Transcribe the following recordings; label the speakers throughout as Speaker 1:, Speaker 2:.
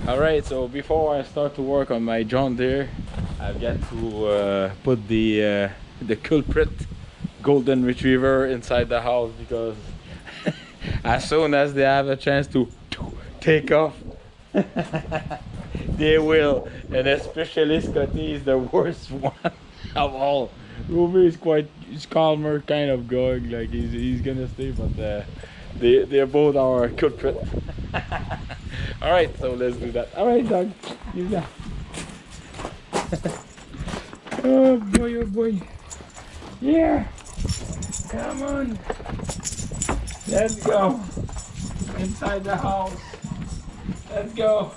Speaker 1: Alright, so before I start to work on my John Deere, I've got to put the culprit golden retriever inside the house, because as soon as they have a chance to take off, they will. And especially Scotty is the worst one of all. Ruby is he's calmer kind of going, like he's gonna stay, but they're both our culprit. Alright, so let's do that. Alright, dog, use that. Oh boy, oh boy. Yeah, come on. Let's go. Inside the house. Let's go.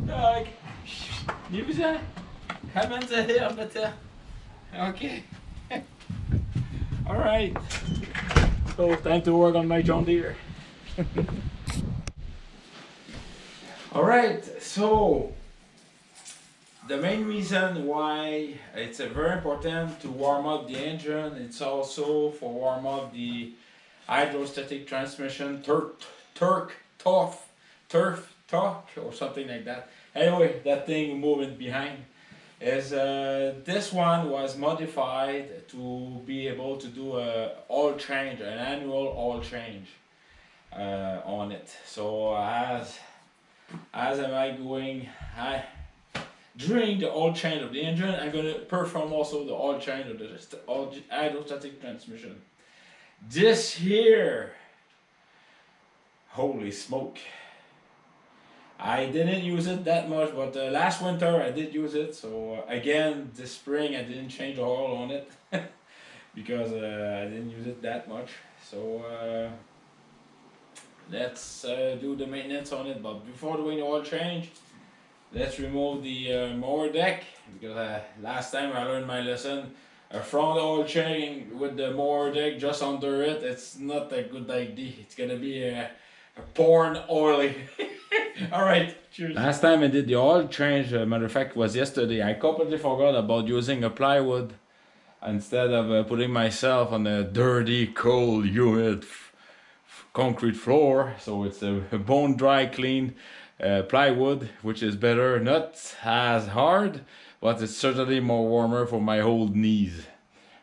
Speaker 1: Dog, use that. Come into here, bitte. Okay. Alright. So, time to work on my John Deere. Alright, so the main reason why it's very important to warm up the engine, it's also for warm up the hydrostatic transmission, Tuff Torq or something like that. Anyway, that thing moving behind is this one was modified to be able to do a oil change, an annual oil change on it. So as am I going, during the oil change of the engine, I'm going to perform also the oil change of the hydrostatic transmission. This here, holy smoke, I didn't use it that much, but last winter I did use it. So again, this spring I didn't change the oil on it because I didn't use it that much. So let's do the maintenance on it. But before doing the oil change, let's remove the mower deck, because last time I learned my lesson. Front oil change with the mower deck just under it, it's not a good idea. It's gonna be a porn oily. Alright, cheers. Last time I did the oil change, matter of fact, was yesterday. I completely forgot about using a plywood instead of putting myself on a dirty, cold, humid concrete floor. So it's a bone dry, clean plywood, which is better, not as hard, but it's certainly more warmer for my old knees.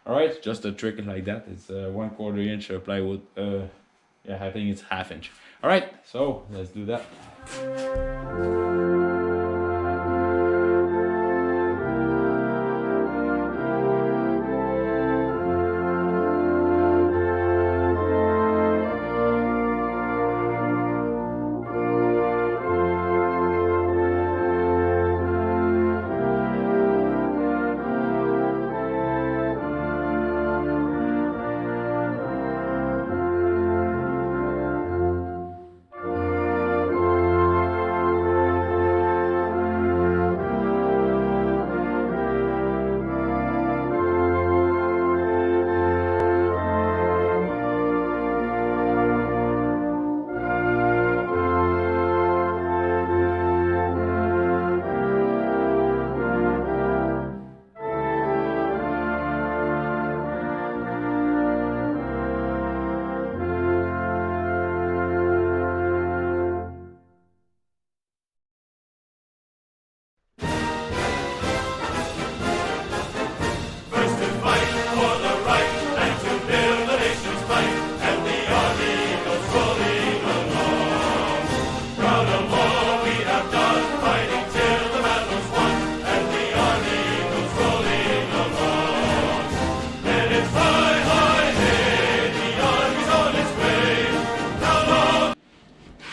Speaker 1: Alright, just a trick like that. It's 1/4 inch plywood. Yeah, I think it's 1/2 inch. Alright, so let's do that.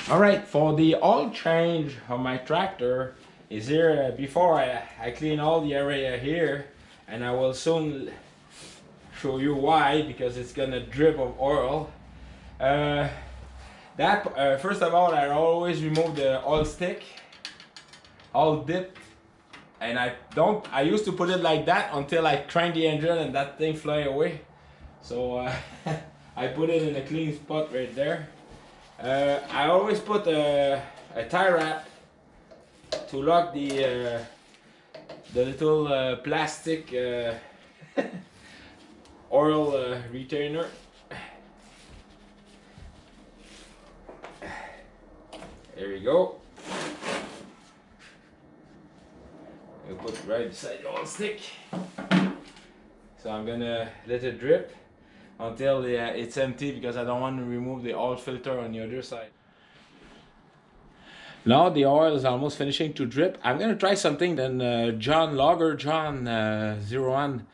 Speaker 1: Alright, for the oil change on my tractor is here. Before I clean all the area here, and I will soon show you why, because it's gonna drip of oil. First of all, I always remove the oil stick, all dipped, and I used to put it like that until I crank the engine and that thing fly away. So I put it in a clean spot right there. I always put a tie wrap to lock the the little plastic oil retainer. There we go. I'll put it right beside the oil stick. So I'm gonna let it drip until it's empty, because I don't want to remove the oil filter on the other side. Now the oil is almost finishing to drip. I'm gonna try something that John 01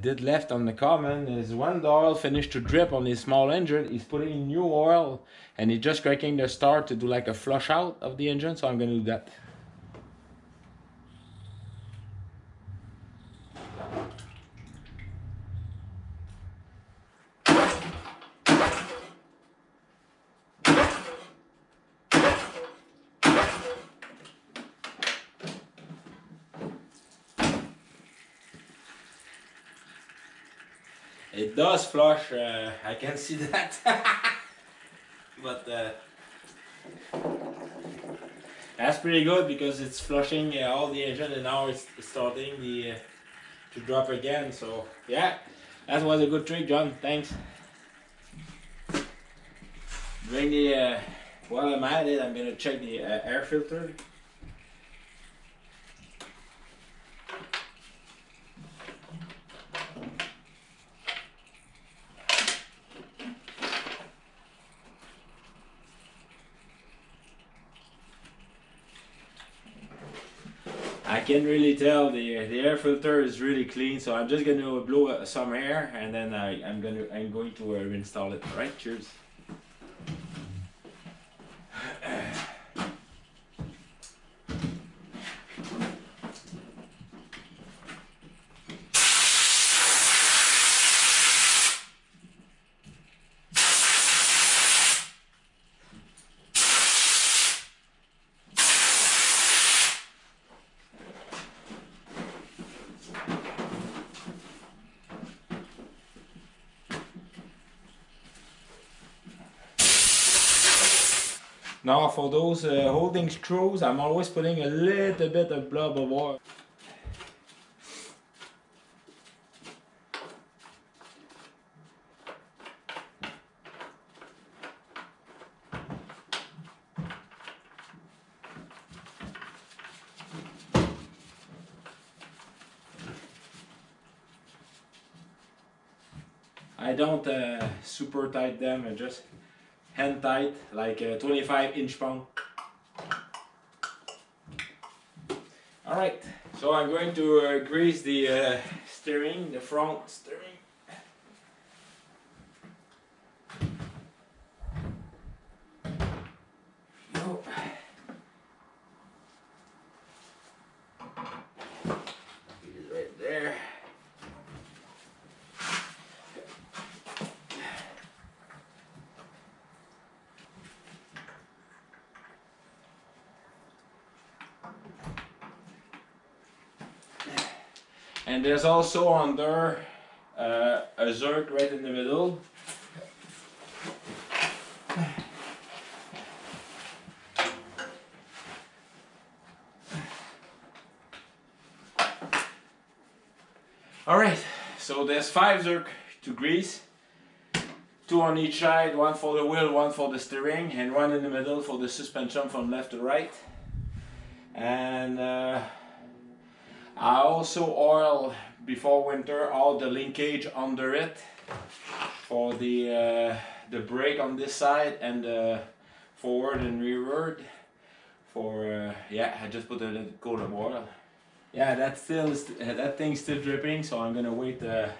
Speaker 1: did left on the comment, is when the oil finished to drip on his small engine, he's putting in new oil and he's just cracking the start to do like a flush out of the engine. So I'm gonna do that. It does flush, I can see that. But that's pretty good, because it's flushing all the engine, and now it's starting to drop again. So yeah, that was a good trick, John. Thanks. Bring the while I'm at it, I'm gonna check the air filter. I can really tell the air filter is really clean, so I'm just going to blow some air, and then I'm going to reinstall it. All right, cheers. Now for those holding screws, I'm always putting a little bit of blob of oil. I don't super tight them, I just hand tight, like a 25-inch pound. Alright, so I'm going to grease the steering, the front steering. Go. Right there. And there's also under a zerk right in the middle. Alright, so there's 5 zerk to grease. 2 on each side, 1 for the wheel, 1 for the steering, and 1 in the middle for the suspension from left to right. And I also oil before winter all the linkage under it for the brake on this side, and forward and rearward. For yeah, I just put a little coat of oil. Yeah, that thing's still dripping, so I'm gonna wait a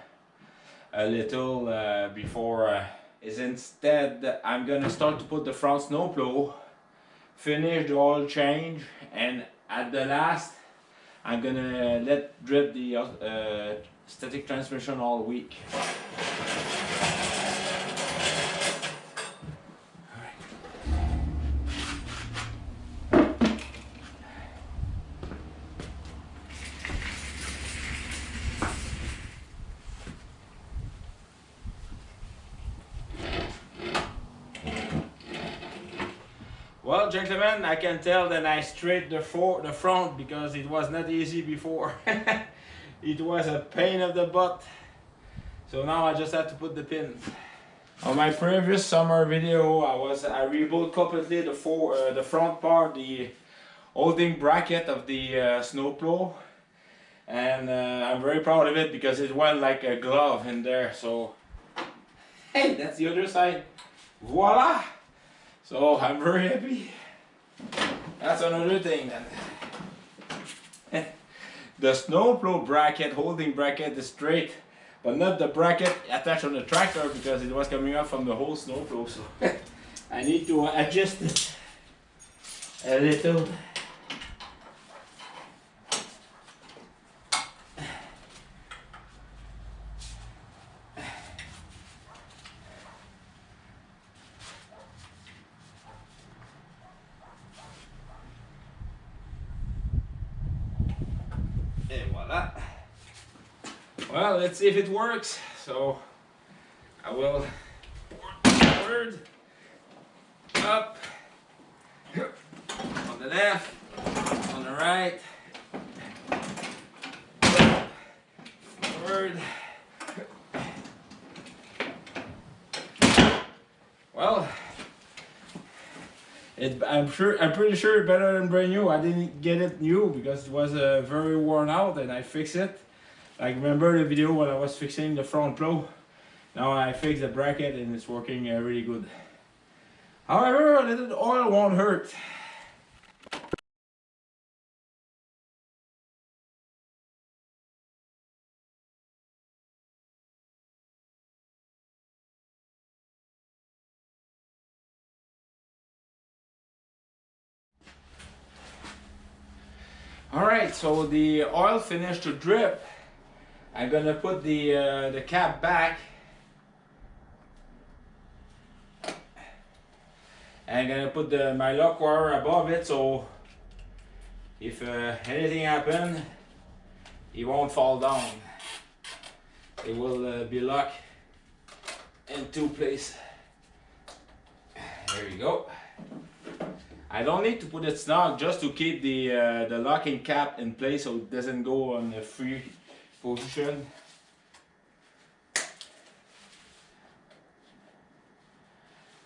Speaker 1: little before. Instead, I'm gonna start to put the front snowplow, finish the oil change, and at the last, I'm gonna let drip the static transmission all week. Well, gentlemen, I can tell that I straightened the front because it was not easy before. It was a pain of the butt. So now I just have to put the pins. On my previous summer video, I rebuilt completely the front part, the holding bracket of the snowplow, and I'm very proud of it because it went like a glove in there. So hey, that's the other side. Voila! So I'm very happy. That's another thing then. The snowplow bracket, holding bracket is straight, but not the bracket attached on the tractor because it was coming up from the whole snowplow. So I need to adjust it a little. Well, let's see if it works. So I will forward, up, on the left, on the right, forward. Well, I'm pretty sure better than brand new. I didn't get it new because it was very worn out, and I fixed it. Like, remember the video when I was fixing the front plow? Now I fixed the bracket and it's working really good. However, a little oil won't hurt. Alright, so the oil finished to drip. I'm gonna put the cap back. I'm gonna put my lock wire above it, so if anything happens, it won't fall down. It will be locked in two places. There you go. I don't need to put it snug, just to keep the locking cap in place so it doesn't go on a free position.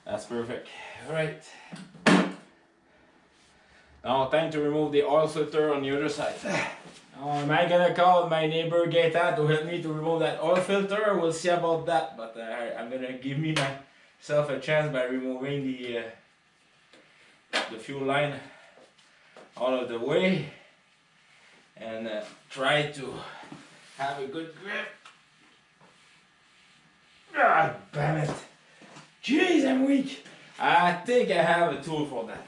Speaker 1: That's perfect. Alright. Now time to remove the oil filter on the other side. Am I gonna call my neighbor Gaeta to help me to remove that oil filter? We'll see about that, but I'm gonna give myself a chance by removing the fuel line out of the way and try to have a good grip. Ah, damn it. Jeez, I'm weak. I think I have a tool for that.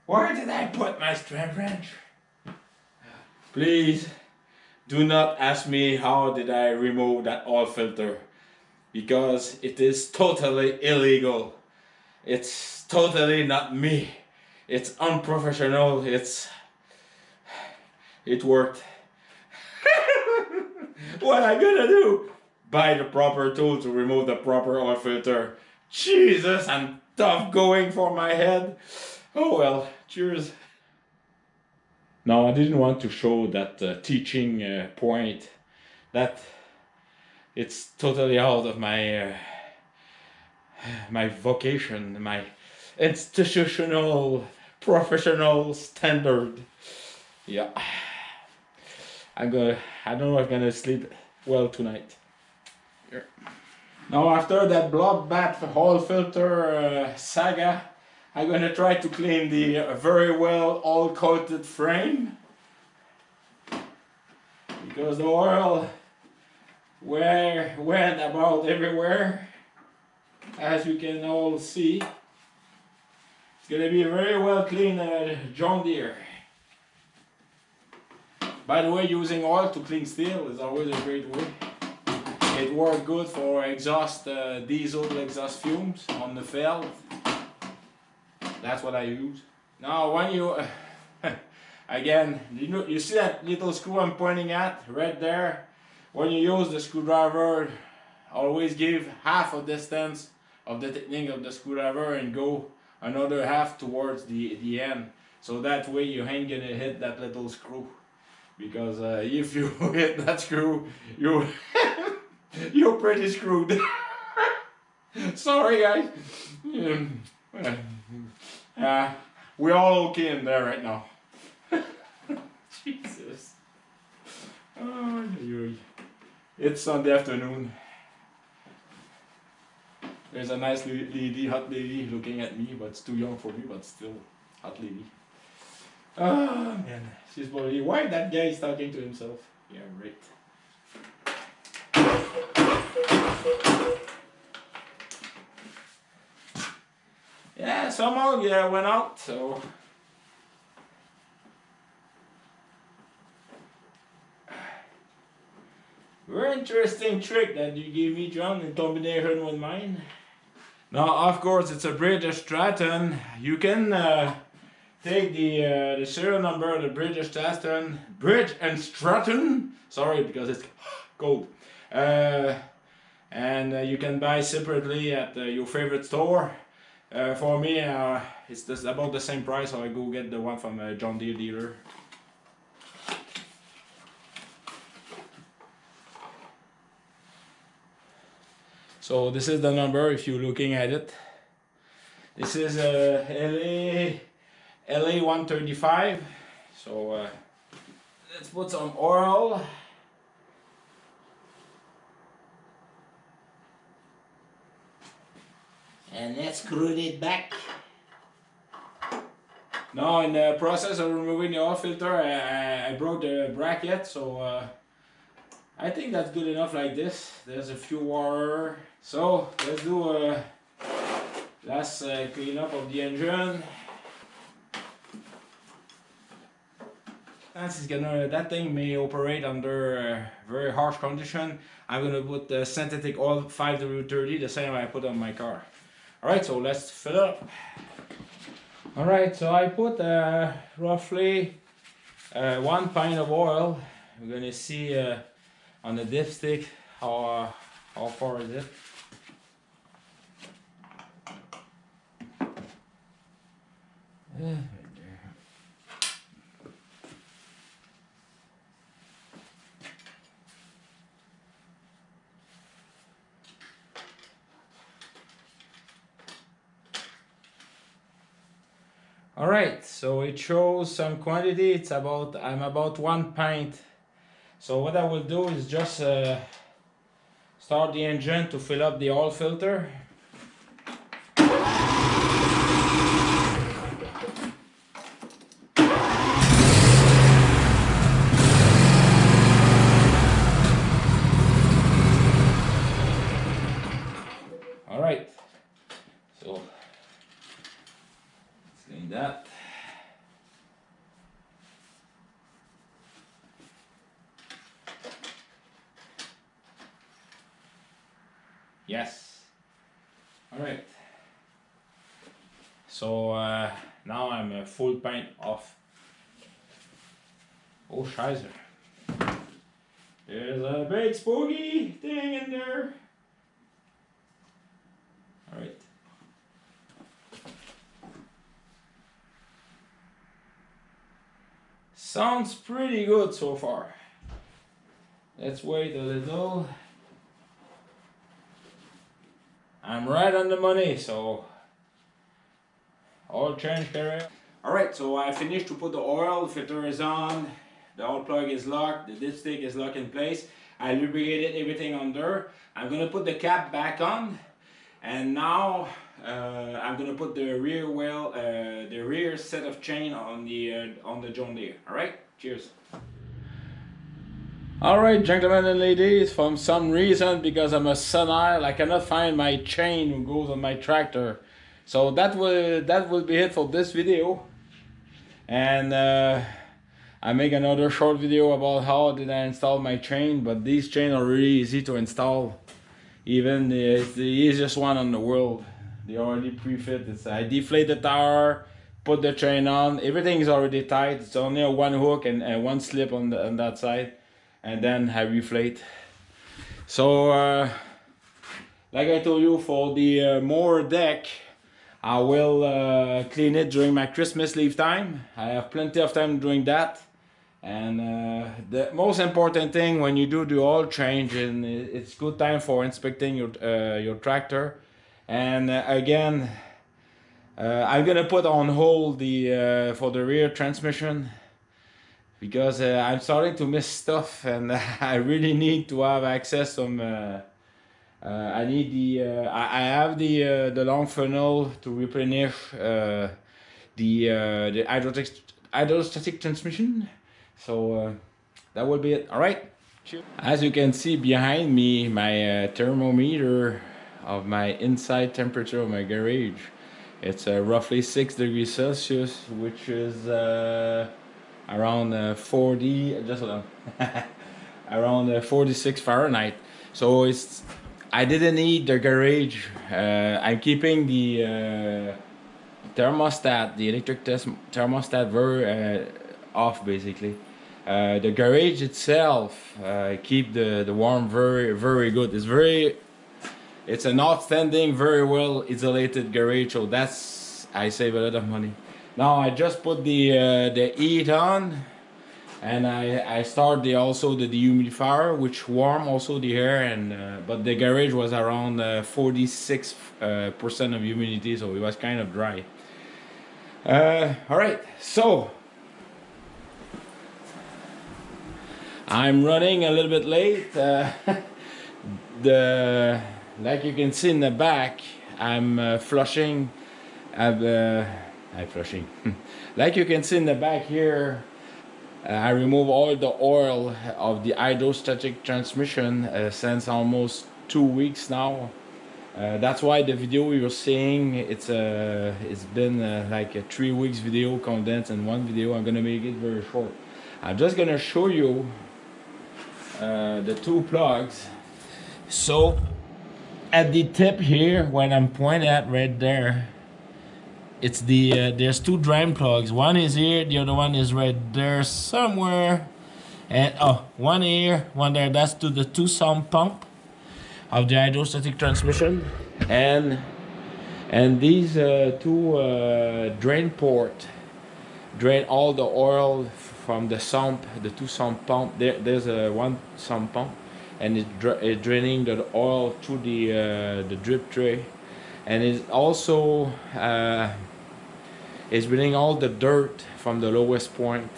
Speaker 1: Where did I put my strap wrench? Please do not ask me how did I remove that oil filter, because it is totally illegal. It's totally not me. It's unprofessional. It worked. What am I gonna do? Buy the proper tool to remove the proper oil filter. Jesus, I'm tough going for my head. Oh well, cheers. No, I didn't want to show that teaching point, that it's totally out of my my vocation, my institutional, professional standard. Yeah. I don't know if I'm gonna sleep well tonight. Here. Now after that bloodbath oil filter saga, I'm gonna try to clean the very well oil coated frame, because the oil went about everywhere, as you can all see. It's gonna be a very well clean John Deere. By the way, using oil to clean steel is always a great way. It works good for exhaust, diesel exhaust fumes on the field. That's what I use. Now when you, again, you see that little screw I'm pointing at right there? When you use the screwdriver, always give half a distance of the technique of the screwdriver and go another half towards the end, so that way you ain't gonna hit that little screw, because if you hit that screw, you're pretty screwed. Sorry guys. We're all okay in there right now. Jesus. Oh, it's Sunday afternoon. There's a nice lady, hot lady looking at me, but it's too young for me, but still hot lady. Oh man, she's probably, why that guy is talking to himself? Yeah, right. Yeah, somehow yeah went out, so very interesting trick that you gave me, John, in combination with mine. Now, of course, it's a British Stratton. You can take the serial number of the British Stratton, sorry, because it's cold, and you can buy separately at your favorite store. For me, it's just about the same price, so I go get the one from a John Deere dealer. So this is the number if you're looking at it. This is LA 135. So let's put some oil. And let's screw it back. Now in the process of removing the oil filter, I broke the bracket, so I think that's good enough like this. There's a few water. So let's do a last clean up of the engine. That thing may operate under very harsh condition. I'm gonna put the synthetic oil 5W30, the same I put on my car. Alright, so let's fill up. Alright, so I put roughly 1 pint of oil. We're gonna see on the dipstick how far is it. Right there. All right, so it shows some quantity. It's about, I'm about 1 pint. So what I will do is just start the engine to fill up the oil filter. All right, so let's clean that. Yes. All right. So now I'm a full pint off. Oh, scheiße. There's a big spooky thing in there. All right. Sounds pretty good so far. Let's wait a little. I'm right on the money, so oil change carrier. Alright, so I finished to put the oil, filter is on, the oil plug is locked, the dipstick is locked in place. I lubricated everything under. I'm gonna put the cap back on, and now I'm gonna put the rear wheel, the rear set of chain on the John Deere. Alright, cheers. Alright, gentlemen and ladies, for some reason, because I'm a senile, I cannot find my chain who goes on my tractor. So that will be it for this video. And I make another short video about how did I install my chain, but these chains are really easy to install. Even it's the easiest one in the world. They already pre-fit. I deflate the tower, put the chain on, everything is already tight. It's only a one hook and one slip on that side. And then I reflate. So like I told you, for the mower deck, I will clean it during my Christmas leave time. I have plenty of time doing that. And the most important thing when you do the oil change, and it's good time for inspecting your tractor. And again, I'm gonna put on hold the for the rear transmission, because I'm starting to miss stuff, and I really need to have access some. I need the I have the long funnel to replenish the hydrostatic transmission. So that will be it. All right. As you can see behind me, my thermometer of my inside temperature of my garage, it's roughly 6 degrees Celsius, which is around 40. Just hold on. Around 46 Fahrenheit. So I didn't need the garage. I'm keeping the thermostat, the electric thermostat, very off basically. The garage itself keep the warm very good. It's an outstanding, very well isolated garage, so I save a lot of money. Now I just put the heat on, and I start also the dehumidifier, which warm also the air, and but the garage was around 46% of humidity, so it was kind of dry. All right, so I'm running a little bit late. Like you can see in the back, I'm flushing. I'm flushing. Like you can see in the back here, I remove all the oil of the hydrostatic transmission since almost 2 weeks now. That's why the video you're seeing, it's been like a 3 weeks video condensed in one video. I'm gonna make it very short. I'm just gonna show you the two plugs. So at the tip here, when I'm pointing at right there, it's there's two drain plugs. One is here, the other one is right there somewhere. And one here, one there. That's to the two sump pump of the hydrostatic transmission. And these two drain port drain all the oil from the sump, the two sump pump. There's one sump pump, and it's draining the oil through the drip tray, and it's also it's draining all the dirt from the lowest point.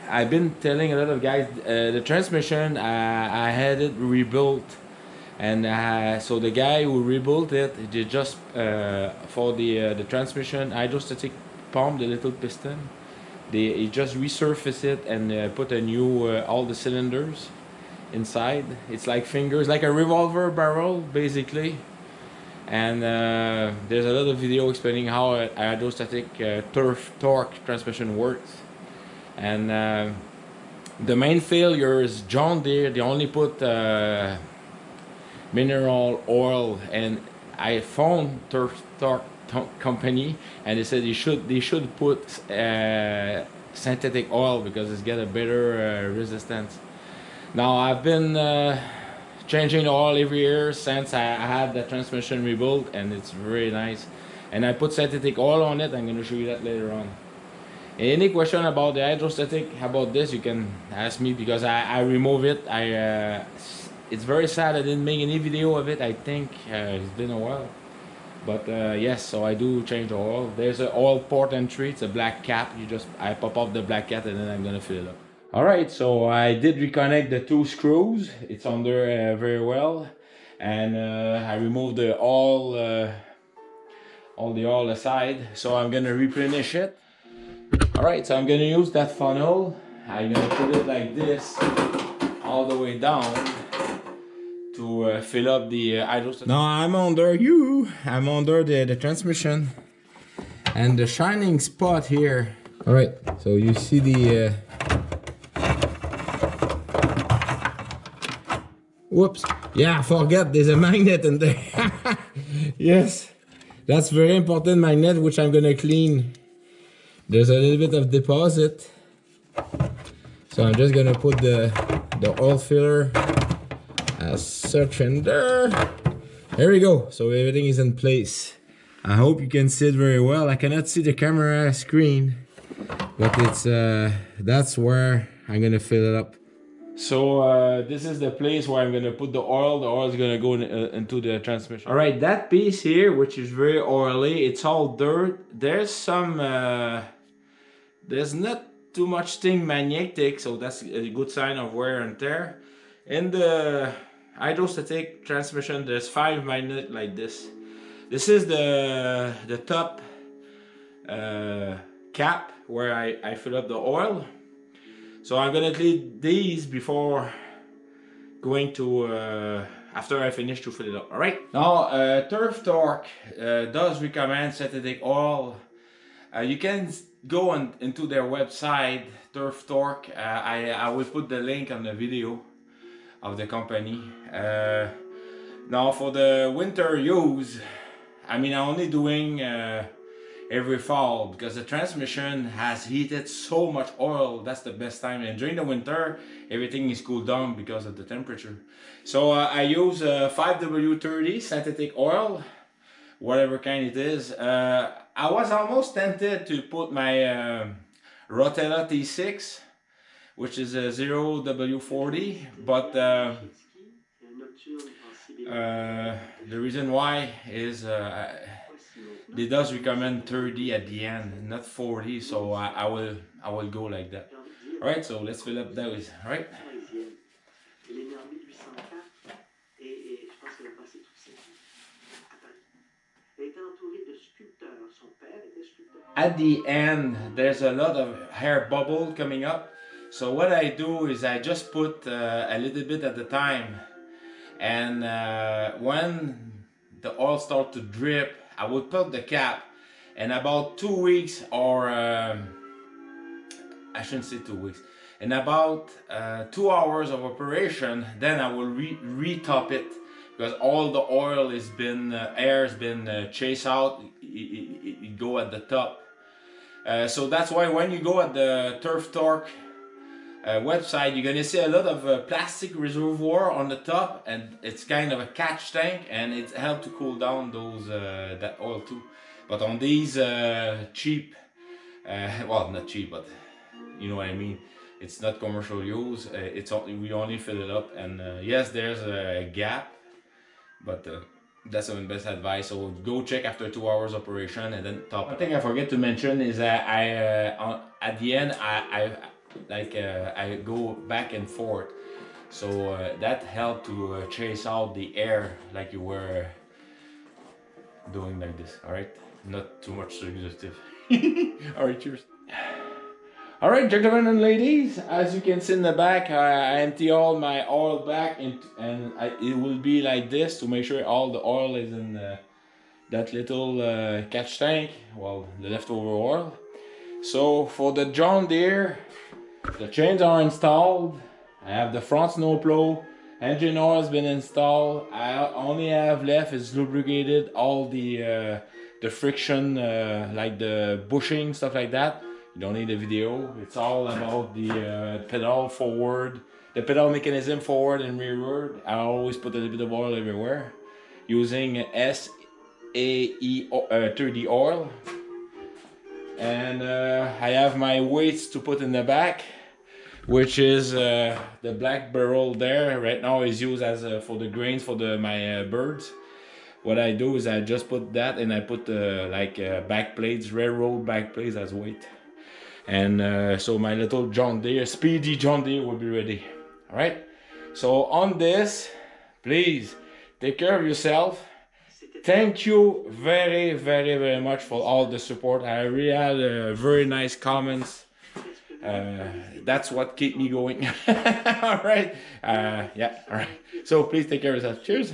Speaker 1: I've been telling a lot of guys the transmission, I had it rebuilt, and so the guy who rebuilt it, they just for the transmission hydrostatic pump, the little piston, he just resurfaced it and put a new all the cylinders inside. It's like fingers, like a revolver barrel basically. And there's a lot of video explaining how a hydrostatic Tuff Torq transmission works. And the main failure is John Deere. They only put mineral oil, and I phoned Tuff Torq company, and they said they should put synthetic oil because it's got a better resistance. Now I've been changing the oil every year since I had the transmission rebuilt, and it's very nice. And I put synthetic oil on it. I'm going to show you that later on. Any question about the hydrostatic, about this, you can ask me, because I remove it. It's very sad I didn't make any video of it. I think it's been a while. But yes, so I do change the oil. There's an oil port entry. It's a black cap. I pop off the black cap, and then I'm going to fill it up. Alright, so I did reconnect the two screws. It's under very well. And I removed all the oil aside. So I'm going to replenish it. Alright, so I'm going to use that funnel. I'm going to put it like this all the way down to fill up the hydrostatic. Now I'm under the transmission, and the shining spot here. Alright, so you see the whoops, yeah, I forget there's a magnet in there. Yes, that's very important magnet, which I'm gonna clean. There's a little bit of deposit, so I'm just gonna put the oil filler as such in there. There we go. So everything is in place. I hope you can see it very well. I cannot see the camera screen, but it's that's where I'm gonna fill it up. So this is the place where I'm gonna put the oil. The oil is gonna go into the transmission. All right, that piece here, which is very oily, it's all dirt. There's some, there's not too much thing magnetic, so that's a good sign of wear and tear. In the hydrostatic transmission, there's 5 magnets like this. This is the top cap where I fill up the oil. So I'm gonna clean these before going to after I finish to fill it up. All right. Now Tuff Torq does recommend synthetic oil. You can go into their website, Tuff Torq. I will put the link on the video of the company. Now for the winter use, I mean I'm only doing every fall because the transmission has heated so much oil. That's the best time, and during the winter everything is cooled down because of the temperature. So I use 5W30 synthetic oil, whatever kind it is. I was almost tempted to put my Rotella T6, which is a 0W40, but the reason why is they does recommend 30 at the end, not 40, so I will go like that. All right, so let's fill up those. All right. At the end, there's a lot of air bubble coming up. So what I do is I just put a little bit at a time, and when the oil starts to drip, I would put the cap, and about 2 weeks, or I shouldn't say 2 weeks, in about 2 hours of operation, then I will re-top it, because all the oil has been, air has been chased out. It go at the top. So that's why when you go at the Tuff Torq website, you're gonna see a lot of plastic reservoir on the top, and it's kind of a catch tank, and it helps to cool down those that oil too. But on these cheap, well, not cheap, but you know what I mean, it's not commercial use. We only fill it up, and yes, there's a gap, but that's my best advice. So go check after 2 hours operation and then top. One thing I forget to mention is that at the end I go back and forth, so that helped to chase out the air like you were doing like this. All right, not too much suggestive. All right, cheers. All right, gentlemen and ladies, as you can see in the back, I empty all my oil back, and it will be like this to make sure all the oil is in that little catch tank, well, the leftover oil. So for the John Deere, the chains are installed. I have the front snowplow, engine oil has been installed. I only have left is lubricated all the friction, like the bushing, stuff like that. You don't need a video. It's all about the pedal forward, the pedal mechanism forward and rearward. I always put a little bit of oil everywhere using SAE 30 oil. And I have my weights to put in the back, which is the black barrel there. Right now is used as for the grains for my birds. What I do is I just put that, and I put like back plates, railroad back plates as weight. And so my little John Deere, speedy John Deere will be ready. All right. So on this, please take care of yourself. Thank you very, very, very much for all the support. I really had very nice comments. That's what keep me going. All right. Yeah. All right. So please take care of yourself. Cheers.